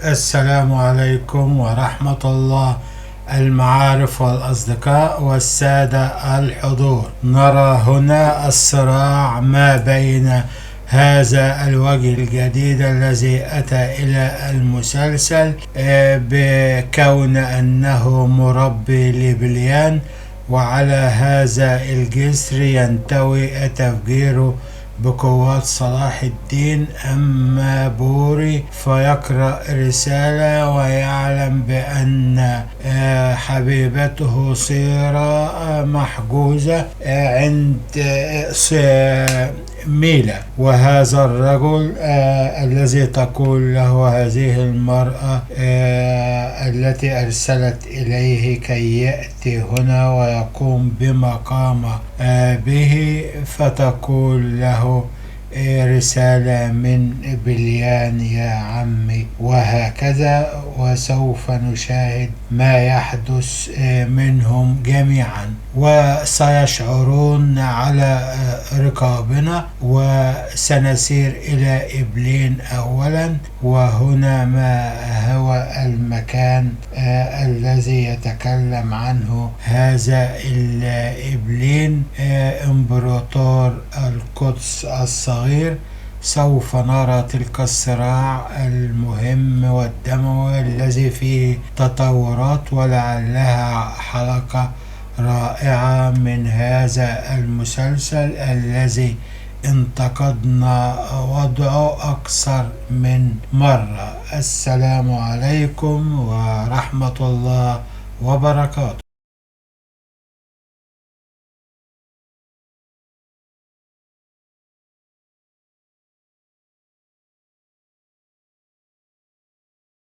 السلام عليكم ورحمة الله. المعارف والأصدقاء والسادة الحضور، نرى هنا الصراع ما بين هذا الوجه الجديد الذي أتى إلى المسلسل بكون أنه مربي لبليان، وعلى هذا الجسر ينتوي تفجيره بقوات صلاح الدين. أما بوري فيقرأ رسالة ويعلم بأن حبيبته صيرة محجوزة عند ميلا، وهذا الرجل الذي تقول له هذه المرأة التي أرسلت إليه كي يأتي هنا ويقوم بما قام به، فتقول له رسالة من بليان يا عمي، وهكذا. وسوف نشاهد ما يحدث منهم جميعا، وسيشعرون على رقابنا، وسنسير إلى إبلين أولا. وهنا ما هو المكان الذي يتكلم عنه هذا الإبلين، إمبراطور القدس الصغير. سوف نرى تلك الصراع المهم والدموي الذي فيه تطورات، ولعلها حلقة رائعة من هذا المسلسل الذي انتقدنا وضعه أكثر من مرة. السلام عليكم ورحمة الله وبركاته.